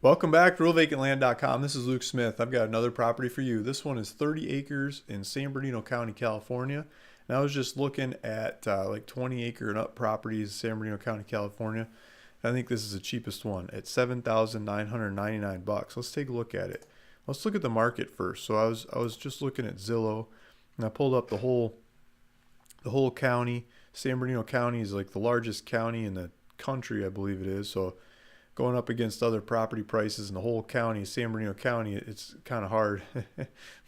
Welcome back to RealVacantLand.com. This is Luke Smith. I've got another property for you. This one is 30 acres in San Bernardino County, California. And I was just looking at like 20 acre and up properties in San Bernardino County, California. I think this is the cheapest one at $7,999. Let's take a look at it. Let's look at the market first. So I was just looking at Zillow, and I pulled up the whole county. San Bernardino County is like the largest county in the country, I believe it is. So going up against other property prices in the whole county, San Bernardino County, it's kind of hard.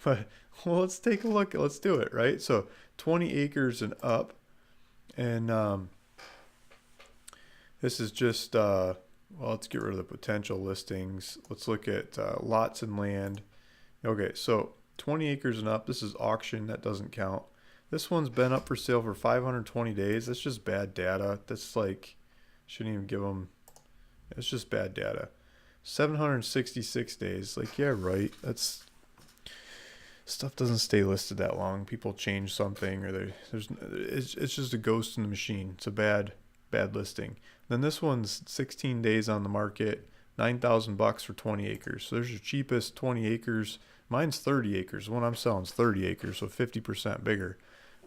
But well, let's take a look. Let's do it, right? So 20 acres and up. And this is just, well, let's get rid of the potential listings. Let's look at lots and land. Okay, so 20 acres and up. This is auction. That doesn't count. This one's been up for sale for 520 days. That's just bad data. That's like, shouldn't even give them. It's just bad data. 766 days. Like, yeah, right. That's stuff doesn't stay listed that long. People change something, or it's just a ghost in the machine. It's a bad listing. Then this one's 16 days on the market, $9,000 for 20 acres. So there's your cheapest 20 acres. Mine's 30 acres. The one I'm selling is 30 acres, so 50% bigger.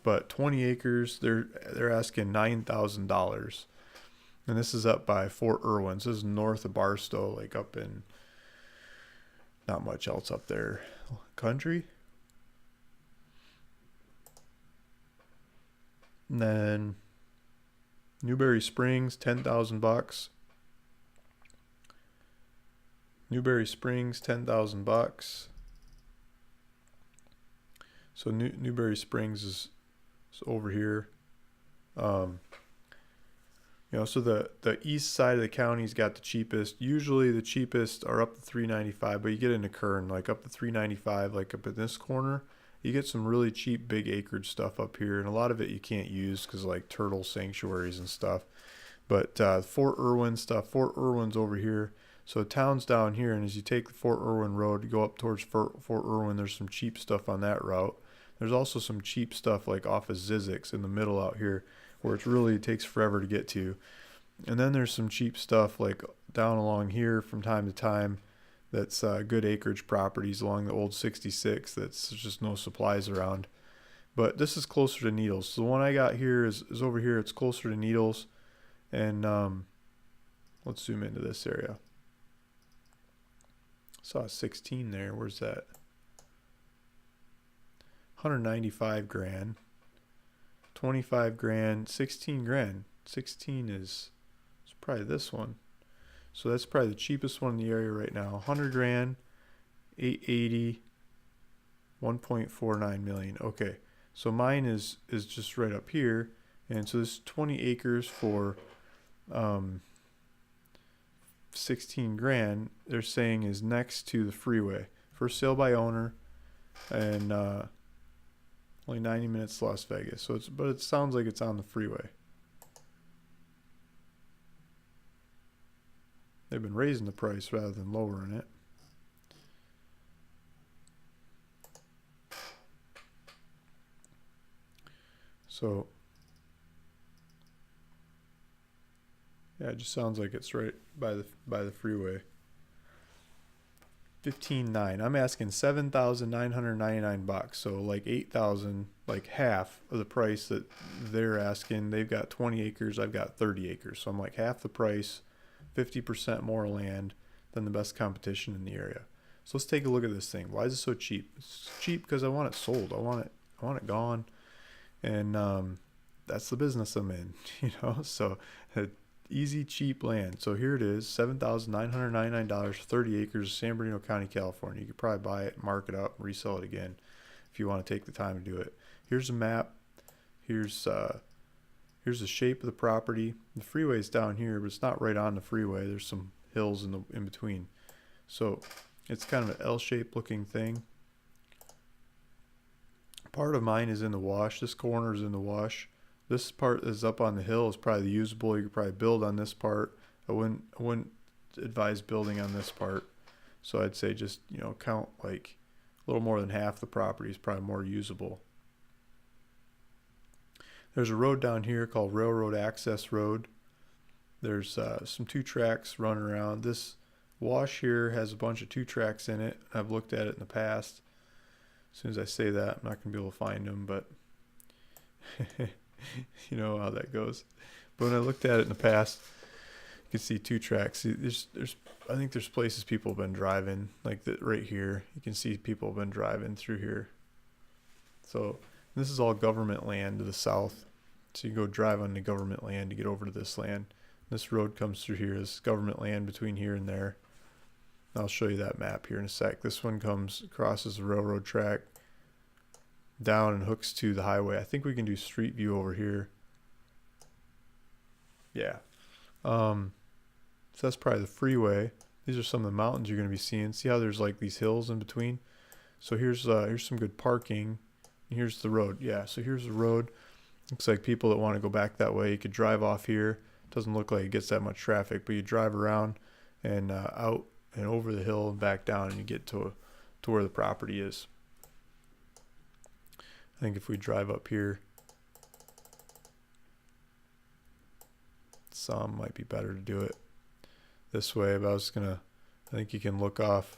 But 20 acres, they're asking $9,000. And this is up by Fort Irwin. So this is north of Barstow, like up in not much else up there. Country. And then Newberry Springs, $10,000. Newberry Springs, $10,000. So Newberry Springs is over here. So the east side of the county's got the cheapest. Usually the cheapest are up to 395, but you get into Kern, like up to 395, like up in this corner. You get some really cheap big acreage stuff up here, and a lot of it you can't use because like turtle sanctuaries and stuff. But Fort Irwin stuff, Fort Irwin's over here. So town's down here, and as you take the Fort Irwin road, you go up towards Fort Irwin, there's some cheap stuff on that route. There's also some cheap stuff like off of Zizix in the middle out here, where it really takes forever to get to. And then there's some cheap stuff like down along here from time to time that's good acreage properties along the old 66 that's just no supplies around. But this is closer to Needles. So the one I got here is over here. It's closer to Needles. And let's zoom into this area. Saw 16 there. Where's that? 195 grand. 25 grand, 16 grand. 16 is probably this one. So that's probably the cheapest one in the area right now. 100 grand, 880, 1.49 million. Okay. So mine is just right up here. And so this 20 acres for 16 grand, they're saying is next to the freeway. For sale by owner, and only 90 minutes to Las Vegas. But it sounds like it's on the freeway. They've been raising the price rather than lowering it. So yeah, it just sounds like it's right by the freeway. 15.9. I'm asking $7,999. So like 8,000, like half of the price that they're asking. They've got 20 acres. I've got 30 acres. So I'm like half the price, 50% more land than the best competition in the area. So let's take a look at this thing. Why is it so cheap? It's cheap because I want it sold. I want it gone. And that's the business I'm in, So easy, cheap land. So here it is, $7,999, 30 acres, San Bernardino County, California. You could probably buy it, mark it up, and resell it again if you want to take the time to do it. Here's a map. Here's the shape of the property. The freeway's down here, but it's not right on the freeway. There's some hills in between. So it's kind of an L-shaped looking thing. Part of mine is in the wash. This corner is in the wash. This part is up on the hill. Is probably usable. You could probably build on this part. I wouldn't advise building on this part. So I'd say just count like a little more than half the property is probably more usable. There's a road down here called Railroad Access Road. There's some 2 tracks running around. This wash here has a bunch of 2-tracks in it. I've looked at it in the past. As soon as I say that, I'm not going to be able to find them, but you know how that goes. But when I looked at it in the past, you can see 2-tracks. I think there's places people have been driving, like right here. You can see people have been driving through here. So this is all government land to the south. So you go drive on the government land to get over to this land. This road comes through here. This government land between here and there. I'll show you that map here in a sec. This one crosses the railroad track down and hooks to the highway. I think we can do street view over here. Yeah. So that's probably the freeway. These are some of the mountains you're going to be seeing. See how there's like these hills in between? So here's some good parking. And here's the road. Yeah, so here's the road. Looks like people that want to go back that way, you could drive off here. Doesn't look like it gets that much traffic, but you drive around and out and over the hill and back down, and you get to where the property is. I think if we drive up here, some might be better to do it this way, but I think you can look off.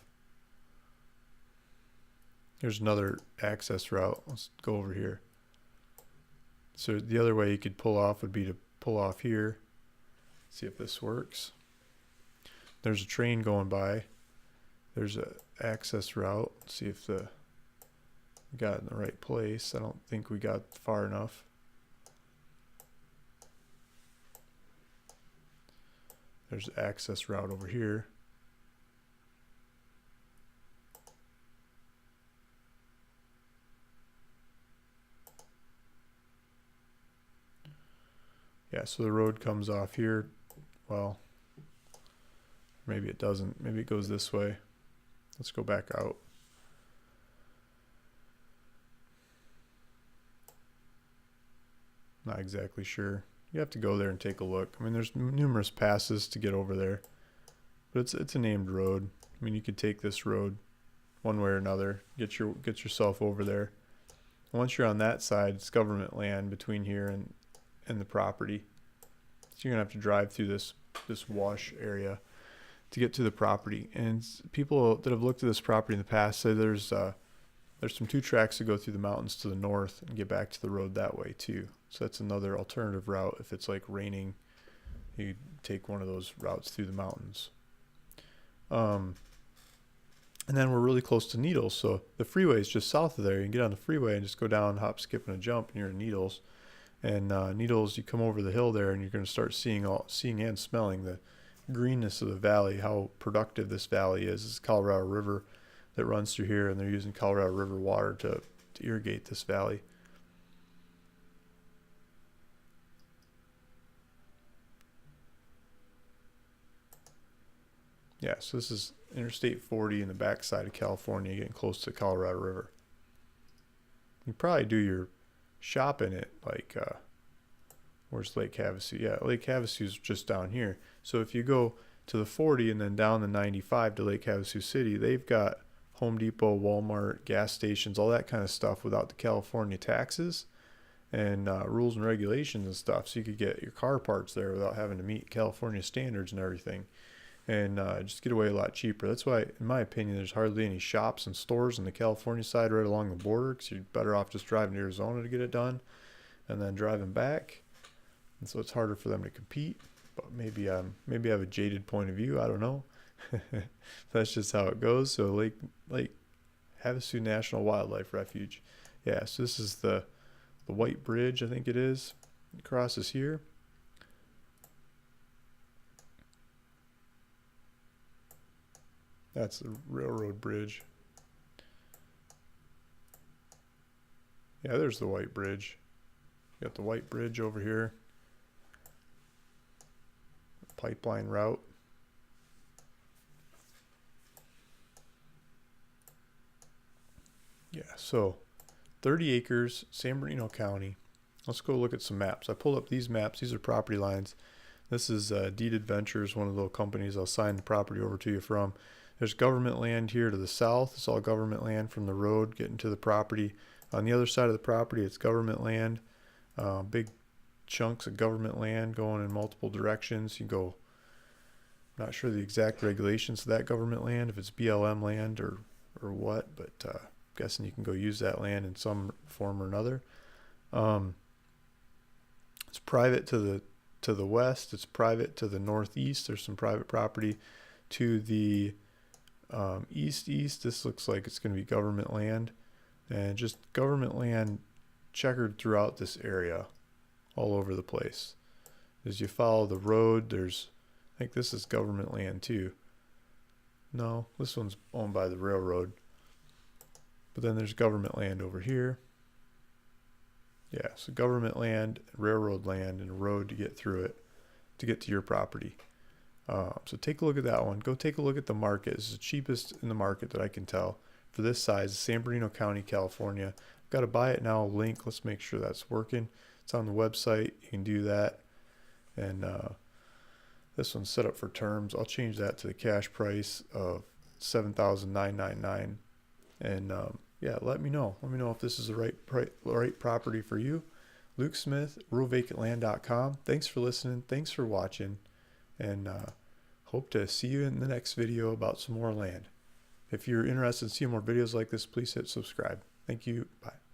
Here's another access route. Let's go over here. So the other way you could pull off would be to pull off here. See if this works. There's a train going by. There's a access route. Let's see if we got it in the right place. I don't think we got far enough. There's an access route over here. Yeah, so the road comes off here. Well, maybe it doesn't. Maybe it goes this way. Let's go back out. Not exactly sure. You have to go there and take a look. I mean, there's numerous passes to get over there, but it's a named road. I mean, you could take this road one way or another, get yourself over there. And once you're on that side, it's government land between here and the property. So you're gonna have to drive through this wash area to get to the property. And people that have looked at this property in the past say there's some 2-tracks to go through the mountains to the north and get back to the road that way too. So that's another alternative route. If it's like raining, you take one of those routes through the mountains. And then we're really close to Needles. So the freeway is just south of there. You can get on the freeway and just go down, hop, skip, and a jump, and you're in Needles. And Needles, you come over the hill there, and you're going to start seeing and smelling the greenness of the valley, how productive this valley is. It's the Colorado River that runs through here, and they're using Colorado River water to irrigate this valley. Yeah, so this is Interstate 40 in the backside of California, getting close to the Colorado River. You probably do your shopping at like, where's Lake Havasu? Yeah, Lake Havasu's just down here. So if you go to the 40 and then down the 95 to Lake Havasu City, they've got Home Depot, Walmart, gas stations, all that kind of stuff without the California taxes and rules and regulations and stuff. So you could get your car parts there without having to meet California standards and everything. And just get away a lot cheaper. That's why, in my opinion, there's hardly any shops and stores on the California side right along the border, because you're better off just driving to Arizona to get it done and then driving back. And so it's harder for them to compete. But maybe I have a jaded point of view. I don't know. That's just how it goes. So Lake Havasu National Wildlife Refuge. Yeah, so this is the White Bridge, I think it is. It crosses here. That's the railroad bridge. Yeah, there's the White Bridge. You got the White Bridge over here. Pipeline route. Yeah, so 30 acres, San Bernardino County. Let's go look at some maps. I pulled up these maps. These are property lines. This is Deeded Ventures, one of the companies I'll sign the property over to you from. There's government land here to the south. It's all government land from the road getting to the property. On the other side of the property, it's government land. Big chunks of government land going in multiple directions. You go Not sure the exact regulations of that government land, if it's BLM land or what, but guessing you can go use that land in some form or another. It's private to the west. It's private to the northeast. There's some private property to the east. This looks like it's going to be government land, and just government land checkered throughout this area, all over the place. As you follow the road, I think this is government land too. No, this one's owned by the railroad. But then there's government land over here. Yeah, so government land, railroad land, and a road to get through it to get to your property. So take a look at that one. Go take a look at the market. It's the cheapest in the market that I can tell for this size, San Bernardino County, California. I've got a buy it now link. Let's make sure that's working. It's on the website. You can do that. And this one's set up for terms. I'll change that to the cash price of $7,999. And yeah, let me know. Let me know if this is the right property for you. Luke Smith, ruralvacantland.com. Thanks for listening. Thanks for watching. And hope to see you in the next video about some more land. If you're interested in seeing more videos like this, please hit subscribe. Thank you. Bye.